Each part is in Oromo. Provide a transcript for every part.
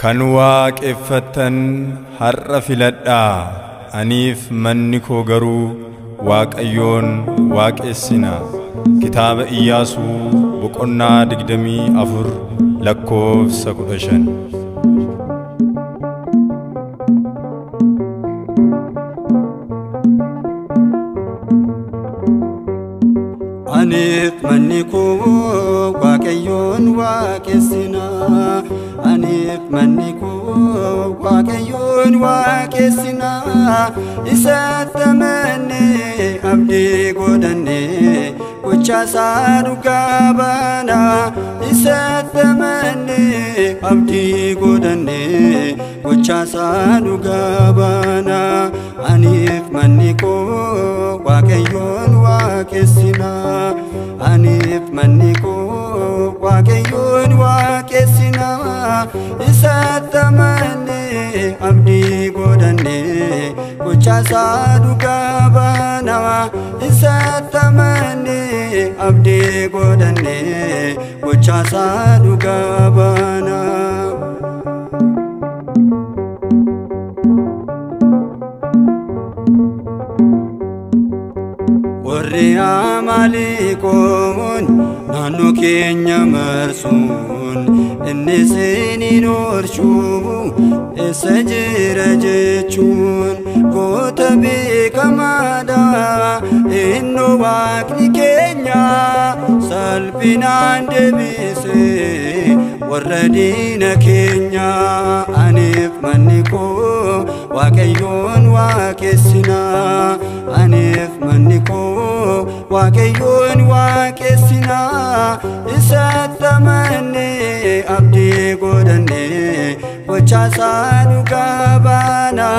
kan waaqeffatan har'a filadhaa aniif manni koo garuu waaqayyoon waaqessina. Kitaaba Iyyaasuu boqonnaa 24 lakkoofsa 15. Anif manni koo waaqayyoon waaqessina. Anif manni koo waaqayyoon waaqessina. Isatti amannee abdii godhannee gochaasaa dhugaa baana. Isatti amannee abdii godhannee gochaasaa dhugaa baana. Anif manni koo waaqayyoon waaqessina. Anif manni koo waaqayyoon waaqessina. Isatti amannee abdii godhannee gochaasaa dhugaa baana. Isatti amannee abdii godhannee gochaasaa dhugaa baana. Warri Amaaleqoon naannoo keenya marsuun inni isiniin oolchuu eessa jira jechuun goota beekamaadha. Innoo waaqni keenya salphinaan deebisee warra diina keenya. Anif manni koo waaqayyoon waaqessina. Anif manni koo waaqayyoon waaqessina. Isatti amannee abdii godhannee gochaasaa dhugaa baana.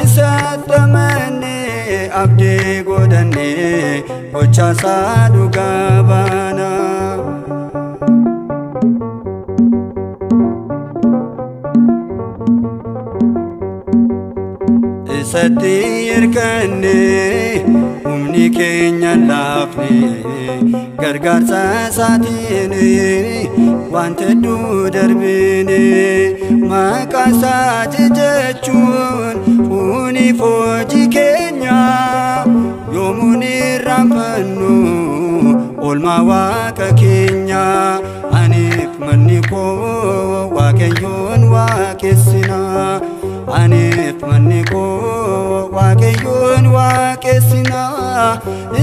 Isatti amannee abdii godhannee gochaasaa dhugaa baana. Isatti hirkannee humni keenya laafne gargaarsa isaatiin wanta hedduu darbine. Maqaa isaa jajachuun fuuniif hojii keenya yoomuun irraanfannu oolmaa waaqa keenya. Anif manni koo waaqayyoon waaqessina. Anif manni koo waaqayyoon waaqessina.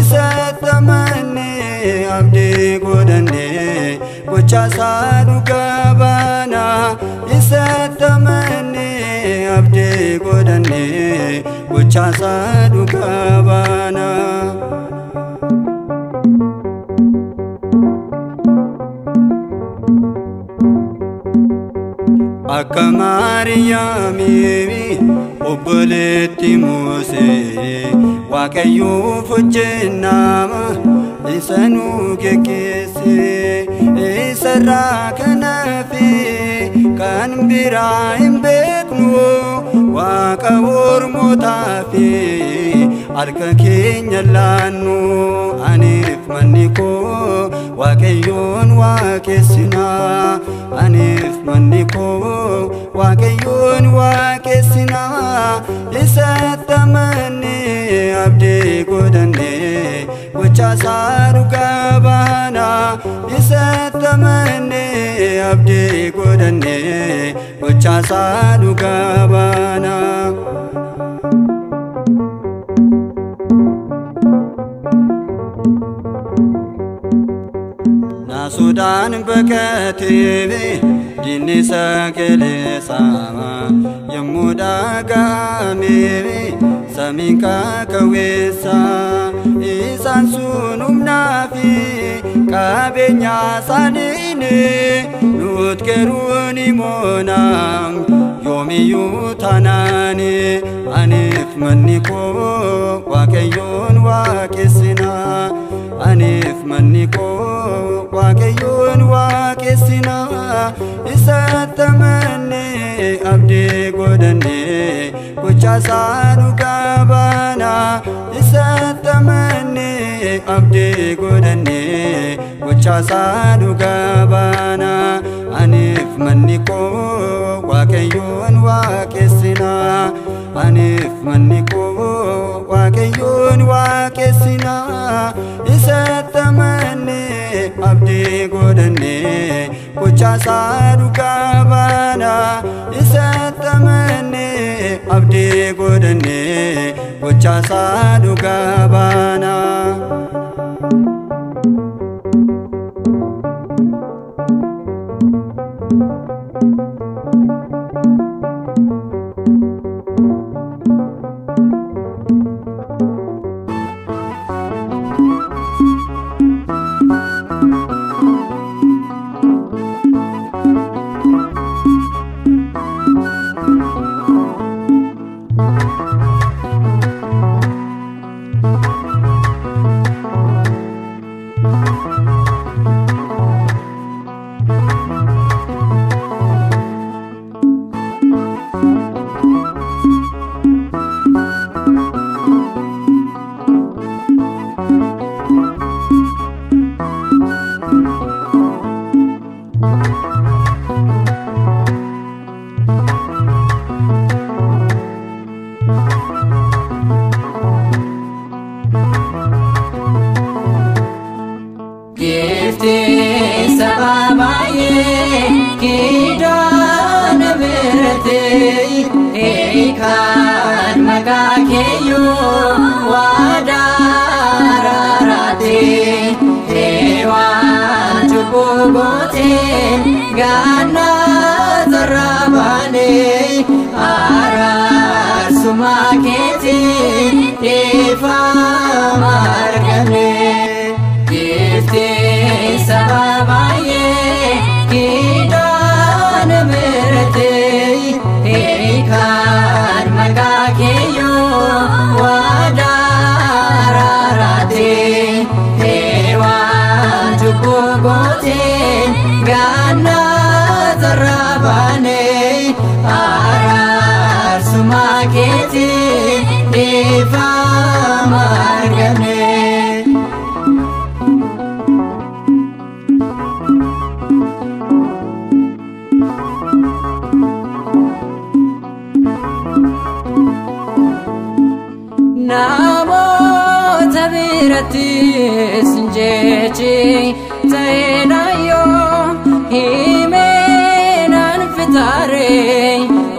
Isatti amannee abdii godhannee gochaasaa dhugaa baana. Isatti amannee abdii godhannee gochaasaa dhugaa baana. Akka Maariyaamii obboleetti Musee waaqayyoof hojjennaa isa nu geggeesse. Isarraa kanaafi kan biraa hin beeknu waaqa ormootafi harka keenya laannu. Anif manni koo waaqayyoon waaqessina. Anif manni koo waaqayyoon waaqessina. Isatti amannee abdii godhannee gochaasaa dhugaa baana. Isatti amannee abdii godhannee gochaasaa dhugaa baana. Naasudhaan baqatee diinni sagalee isaa yommuu dhaga'ame samiin kakawweessa. Isaan sun humnaa fi qabeenya isaaniin nuti garuu ni moona yoomiyyuu taanaan. Anif manni koo waaqayyoon waaqessina. Anif manni koo waaqayyoon waaqessina. Isatti amannee abdii godhannee gochaasaa dhugaa baana. Isatti amannee abdii godhannee gochaasaa dhugaa baana. Anif manni koo Waaqayyoon waaqessina Anif manni koo Waaqayyoon waaqessina Isatti amannee abdii godhannee gochaasaa dhugaa baana Isatti amannee abdii godhannee gochaasaa dhugaa baana Kan makakeyo wadararate hewan cukubote gana zarabane arar sumaketi defa margane gifte sababaye kidan merete kan makakeyo wadararate hewan cukubote gana zarabane arar sumaketi defa margane Namoota biratti sinjechi ta'enayo himeenan fitare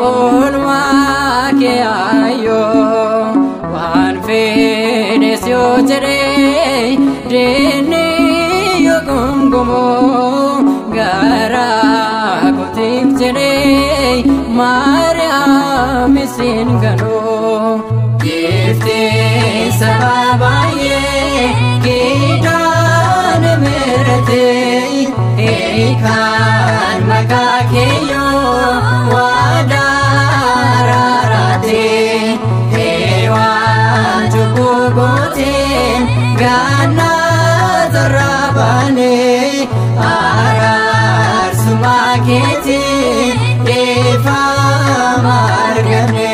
olmaa kee ayyo waan fedhes yoo jedhe dinni yoo gongomoo garaa kootiif jedhe Maariyaam isin ganoo Gifte sababaye kidan merete kan makakeyo wadararate hewan cukubote gana zarabane arar sumaketi defa margane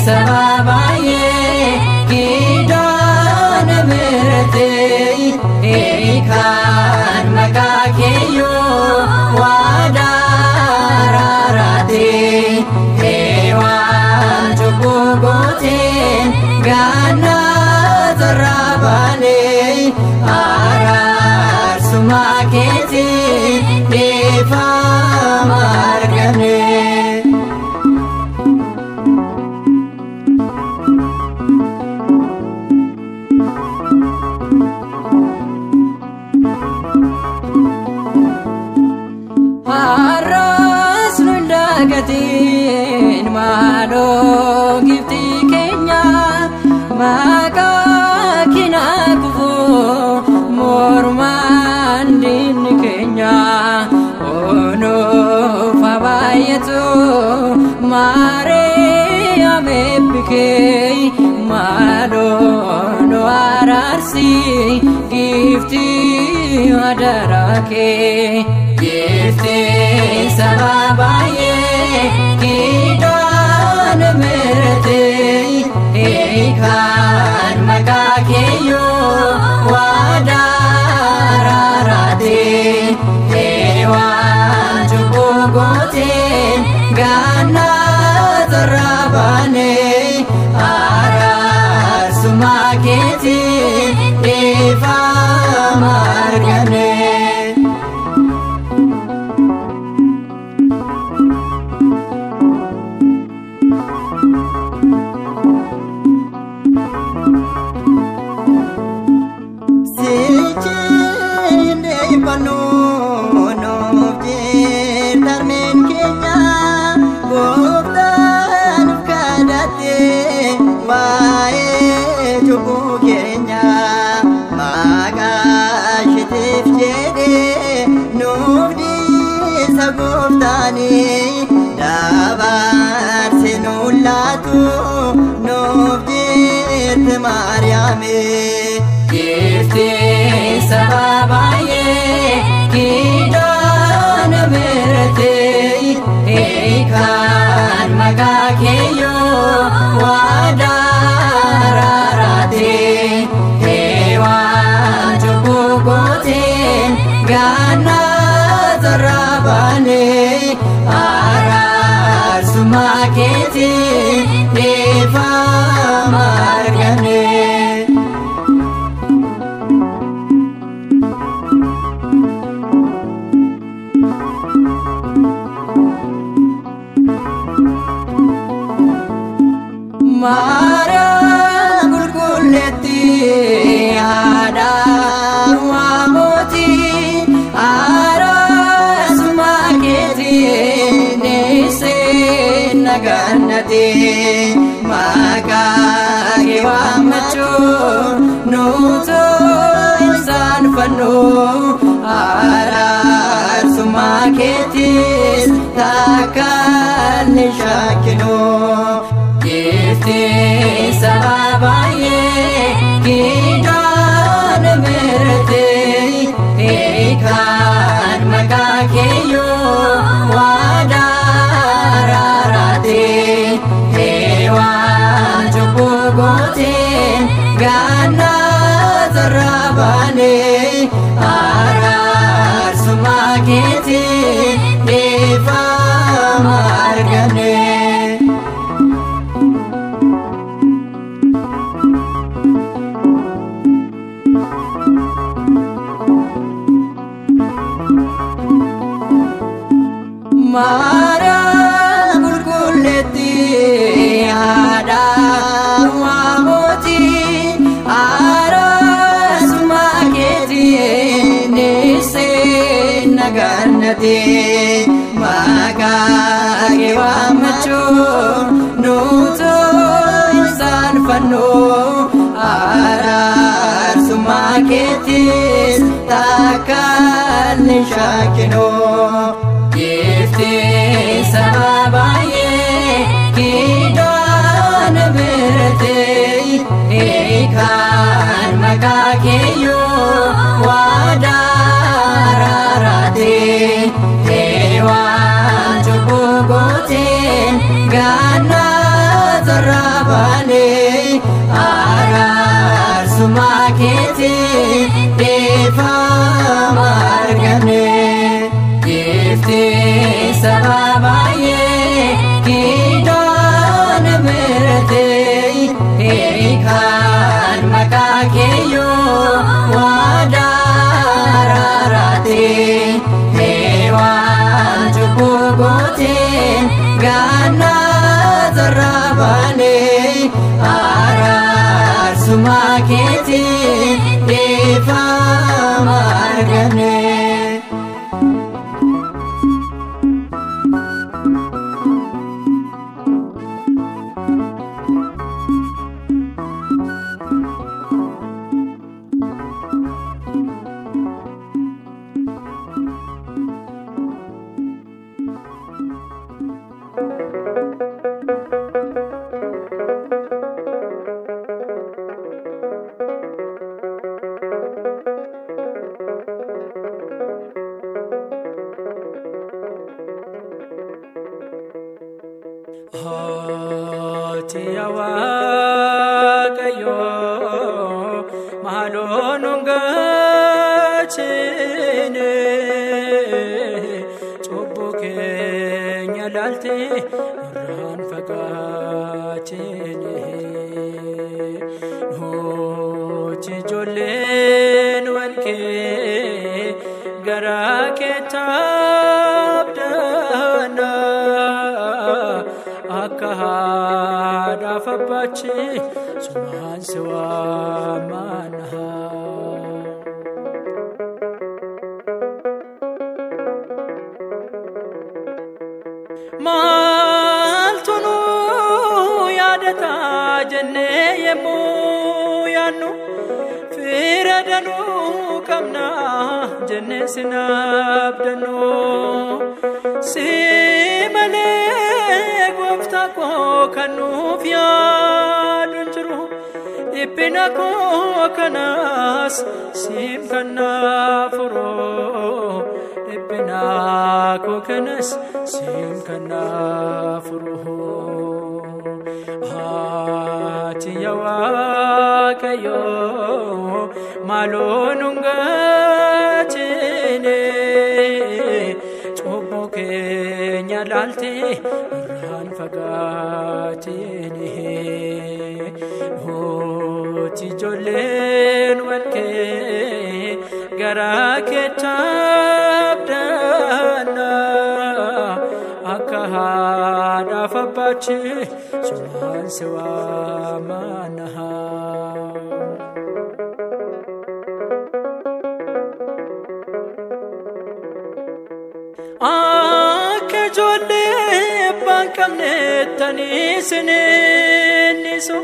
Sababaye kidan merete kan makakeyo wadararate hewan cukubote gana zarabane arar sumaketi defa margane Arras nundagati ebbikee maaloo nu araarsi giftii madarakee giftii saba baay'ee kidaan mirtee eekaan maqaa keeyyoo waadaaraaraatee eewaan cubbuu gooteen gaannaa torrabaanee araarsummaa keetiin dhiifama arganee. Giftii saba baay'ee kidaan mirtee eekaan maqaa keeyyoo waadaaraaraatee eewaan cubbuu gooteen gaannaa torrabaanee araarsummaa keetiin dhiifama arganee. Mara gulgulletti haadha waamoti arasuma keetiin eessee nagannate maqaa kee waammachuun nuutoo ibsaan fannoo araarsuma keetis takkaan ni shakkinoo. Giftii saba baay'ee kidaan mirtee eekaan maqaa keeyyoo waadaaraaraatee eewaan cubbuu gooteen gaannaa torrabaanee araarsummaa keetiin dhiifama arganee. Mara gulgulletti haadha waamoti arasuma keetiin eessee nagannate maqaa kee waammachuun nuutoo ibsaan fannoo araarsummaa keetis takkaan ni shakkinoo. Giftii saba baay'ee kidaan mirtee eekaan maqaa keeyyoo waadaaraaraatee eewaan cubbuu gooteen gaannaa torrabaanee araarsummaa keetiin dhiifama arganee. Giftii saba baay'ee kidaan mirtee eekaan maqaa keeyyoo waadaaraaraatee eewaan cubbuu gooteen gaannaa torrabaanee araarsummaa keetiin dhiifama arganee. waaqayyo maaloonuun gaachine cubbuu keenya laalte irraan fagaachine nuti ijoolleen wankee garaa keetti abdanna akka haadhaaf abbachi sumaan si waammanna. Maaltu nu yaadata jennee yemmuu yaannu fira danuu qabna jennee sin abdannu si malee gooftaa koo kan nuuf yaadu hin jiru dhiphina koo kanas siif kan naaf furu dhiphina koo kanas siif kan naaf furu. Ati yaa waaqayyo maaloonuun gaachine cubbuu keenya laalte irraan fagaachine nuti ijoolleen wankee garaa keetti abdanna akka haadhaaf abbachi sumaan si waammanna. Akka ijoollee abbaan qabneettanii sineennisu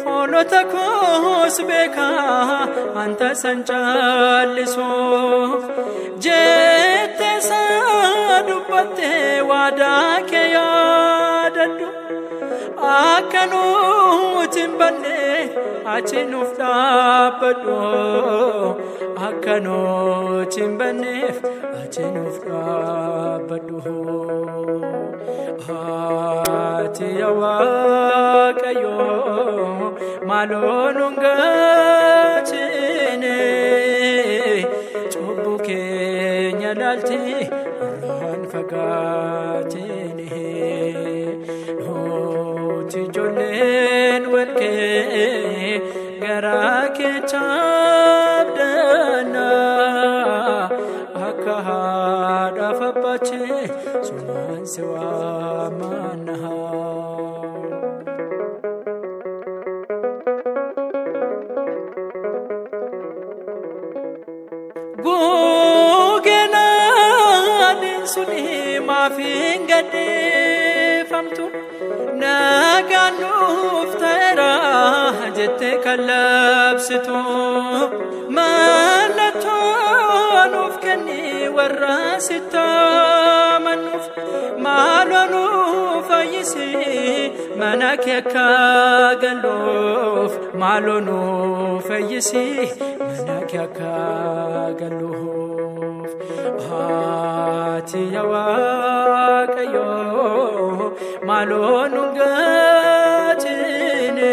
hoolota koos beekaa anta san caallisu jettee isaa dubbattee waadaa kee yaadadhu akka nuti hin banne achi nuuf dhaabbadhu akka nuti hin banneef achi nuuf dhaabbadhu. Ati yaa waaqayyo maaloonuun gaachine cubbuu keenya laalte irraan fagaachine nuti ijoolleen wankee garaa keetti abdanna akka haadhaaf abbachi sumaan si waammanna. Guugenaan suni maafiin gaddeeffamtu nagaan nuuf ta'eera jettee kan labsitu mallattoo nuuf kenni warra sitti amannuuf maaloo nuuf fayyisi mana kee akka galluuf maaloo nuuf fayyisi mana kee akka galluuf. Ati yaa waaqayyo maaloonuun gaachine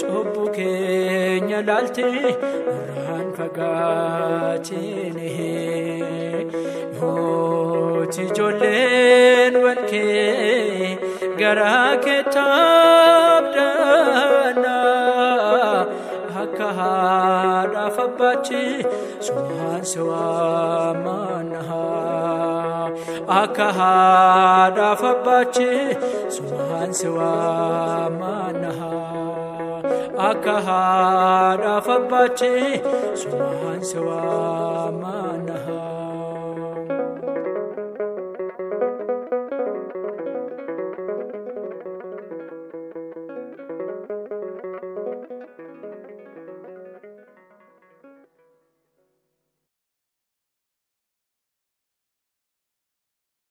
cubbuu keenya laalte irraan fagaachine nuti ijoolleen wankee garaa keetti abdanna akka haadhaaf abbachi sumaan si waammanna akka haadhaaf abbachi sumaan si waammanna akka haadhaaf abbachi sumaan si waammanna.